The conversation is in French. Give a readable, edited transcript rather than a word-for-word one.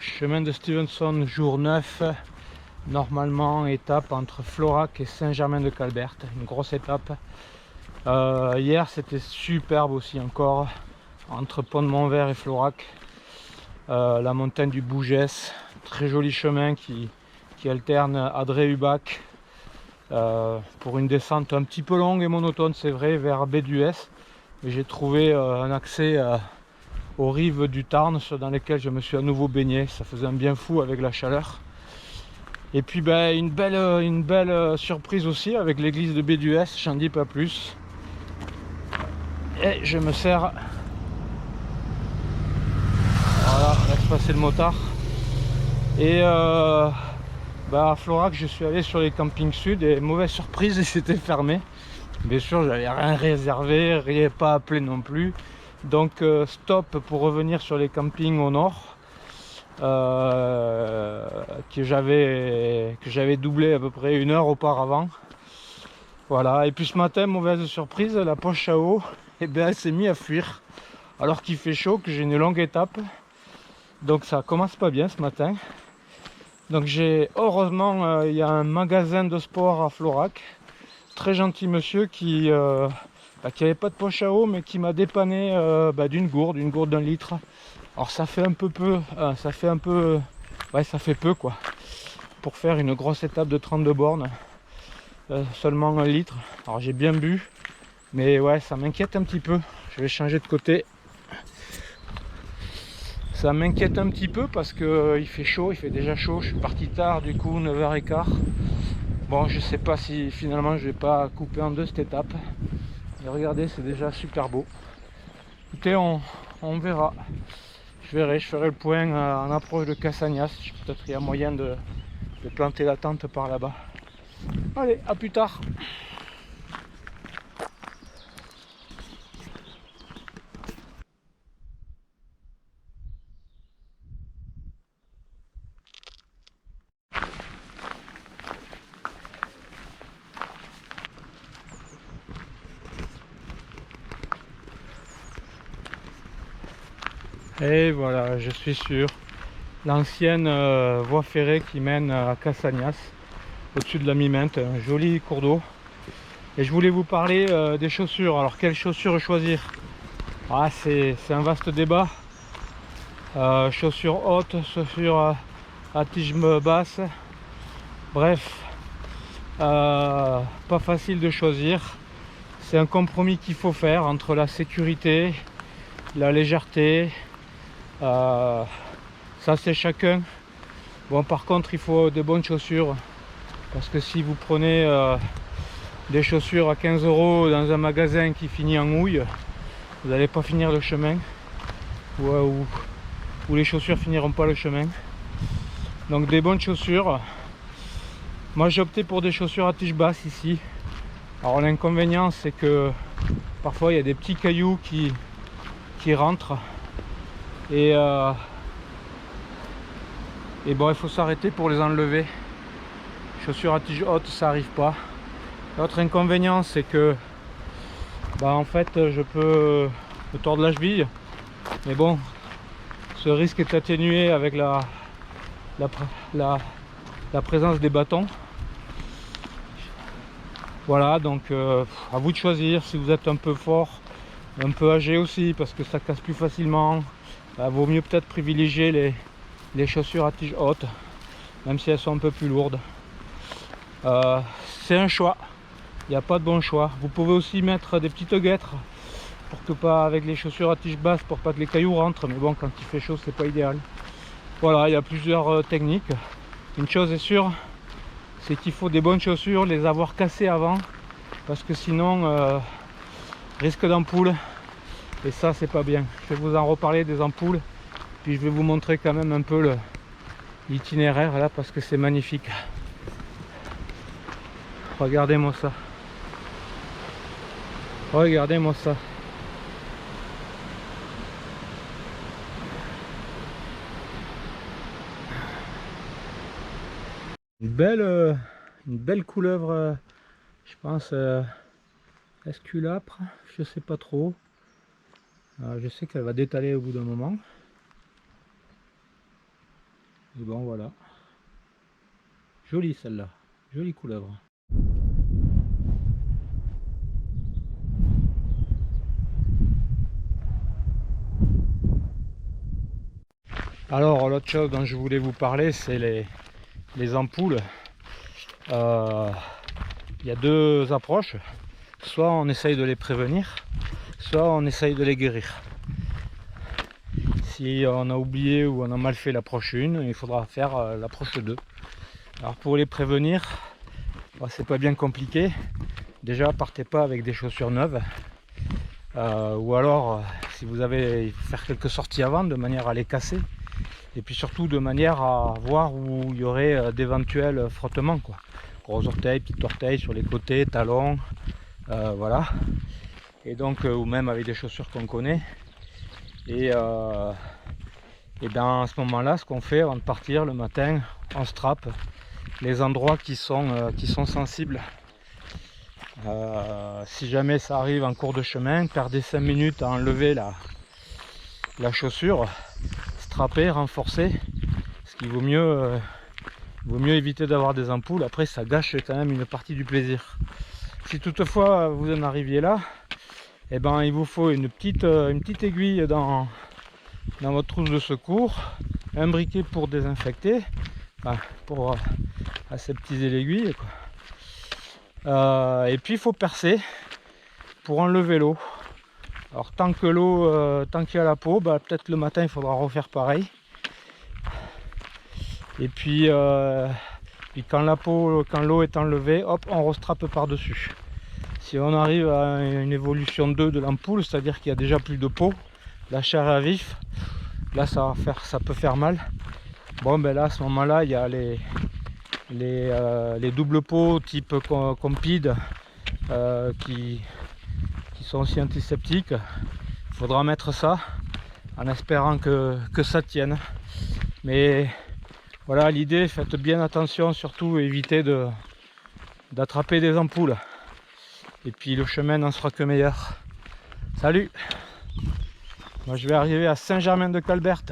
Chemin de Stevenson, jour 9. Normalement, étape entre Florac et Saint-Germain-de-Calberte. Une grosse étape. Hier, c'était superbe aussi encore. Entre Pont-de-Montvert et Florac. La montagne du Bougès. Très joli chemin qui alterne Adré-Ubac. Pour une descente un petit peu longue et monotone, c'est vrai, vers Béduès. Mais j'ai trouvé un accès aux rives du Tarn dans lesquelles je me suis à nouveau baigné. Ça faisait un bien fou avec la chaleur. Et puis ben, une belle surprise aussi avec l'église de Béduès, j'en dis pas plus. Et je me sers. Voilà, laisse passer le motard. Et à Florac, je suis allé sur les campings sud et mauvaise surprise, c'était fermé. Bien sûr, j'avais rien réservé, rien pas appelé non plus. Donc stop pour revenir sur les campings au nord. Que j'avais doublé à peu près 1 heure auparavant. Voilà, et puis ce matin, mauvaise surprise, la poche à eau, et elle s'est mise à fuir. Alors qu'il fait chaud, que j'ai une longue étape. Donc ça commence pas bien ce matin. Donc heureusement, il y a un magasin de sport à Florac. Très gentil monsieur qui avait pas de poche à eau, mais qui m'a dépanné d'une gourde d'1 litre. Alors ça fait un peu ouais, ça fait peu quoi. Pour faire une grosse étape de 32 bornes, seulement 1 litre. Alors j'ai bien bu, mais ouais, ça m'inquiète un petit peu. Je vais changer de côté. Ça m'inquiète un petit peu parce que il fait chaud, il fait déjà chaud. Je suis parti tard, du coup 9h15. Bon, je sais pas si finalement je vais pas couper en deux cette étape. Et regardez, c'est déjà super beau. Écoutez, on verra. Je ferai le point en approche de Cassagnas. Peut-être qu'il y a moyen de planter la tente par là-bas. Allez, à plus tard. Et voilà, je suis sur l'ancienne voie ferrée qui mène à Cassagnas, au-dessus de la Mimente, un joli cours d'eau. Et je voulais vous parler des chaussures. Alors quelles chaussures choisir? C'est un vaste débat. Chaussures hautes, chaussures à tige basse. Bref, pas facile de choisir. C'est un compromis qu'il faut faire entre la sécurité, la légèreté. Ça c'est chacun. Bon, par contre il faut de bonnes chaussures, parce que si vous prenez des chaussures à 15 € dans un magasin qui finit en houille, vous n'allez pas finir le chemin, ou les chaussures finiront pas le chemin. Donc des bonnes chaussures. Moi j'ai opté pour des chaussures à tige basse ici. Alors l'inconvénient c'est que parfois il y a des petits cailloux qui rentrent, et bon, il faut s'arrêter pour les enlever. Chaussures à tige haute, ça arrive pas. L'autre inconvénient c'est que en fait je peux me tordre la cheville, mais bon, ce risque est atténué avec la présence des bâtons. Voilà, donc à vous de choisir. Si vous êtes un peu fort, un peu âgé aussi, parce que ça casse plus facilement, vaut mieux peut-être privilégier les chaussures à tige haute, même si elles sont un peu plus lourdes. C'est un choix, il n'y a pas de bon choix. Vous pouvez aussi mettre des petites guêtres pour que pas, avec les chaussures à tige basse, pour pas que les cailloux rentrent, mais bon, quand il fait chaud c'est pas idéal. Voilà, il y a plusieurs techniques. Une chose est sûre, c'est qu'il faut des bonnes chaussures, les avoir cassées avant, parce que sinon risque d'ampoule, et ça c'est pas bien. Je vais vous en reparler des ampoules, puis je vais vous montrer quand même un peu l'itinéraire là, parce que c'est magnifique. Regardez-moi ça. Regardez-moi ça. Une belle couleuvre, je pense esculapre, je sais pas trop. Je sais qu'elle va détaler au bout d'un moment. Et bon voilà. Jolie celle-là, jolie couleuvre. Alors l'autre chose dont je voulais vous parler, c'est les ampoules. Il y a deux approches. Soit on essaye de les prévenir, soit on essaye de les guérir. Si on a oublié ou on a mal fait l'approche 1, il faudra faire l'approche 2. Alors pour les prévenir, c'est pas bien compliqué. Déjà, partez pas avec des chaussures neuves. Ou alors, si vous avez faire quelques sorties avant, de manière à les casser. Et puis surtout de manière à voir où il y aurait d'éventuels frottements, quoi. Gros orteils, petits orteils sur les côtés, talons, voilà. Et donc, ou même avec des chaussures qu'on connaît. Et dans ce moment-là, ce qu'on fait avant de partir le matin, on strappe les endroits qui sont sensibles. Si jamais ça arrive en cours de chemin, perdez 5 minutes à enlever la chaussure, strapper, renforcer, parce qu'il vaut mieux éviter d'avoir des ampoules. Après, ça gâche quand même une partie du plaisir. Si toutefois vous en arriviez là, eh ben, il vous faut une petite aiguille dans votre trousse de secours, un briquet pour désinfecter, enfin, pour aseptiser l'aiguille, quoi. Et puis il faut percer pour enlever l'eau. Alors tant que l'eau, tant qu'il y a la peau, peut-être le matin il faudra refaire pareil. Et puis quand l'eau est enlevée, hop, on restrappe par dessus. Si on arrive à une évolution 2 de l'ampoule, c'est-à-dire qu'il y a déjà plus de peau, la chair est à vif, là ça peut faire mal. Bon ben là à ce moment-là il y a les doubles pots type Compide qui sont aussi antiseptiques. Il faudra mettre ça en espérant que ça tienne. Mais voilà l'idée, faites bien attention, surtout évitez d'attraper des ampoules. Et puis le chemin n'en sera que meilleur. Salut! Moi je vais arriver à Saint-Germain-de-Calberte.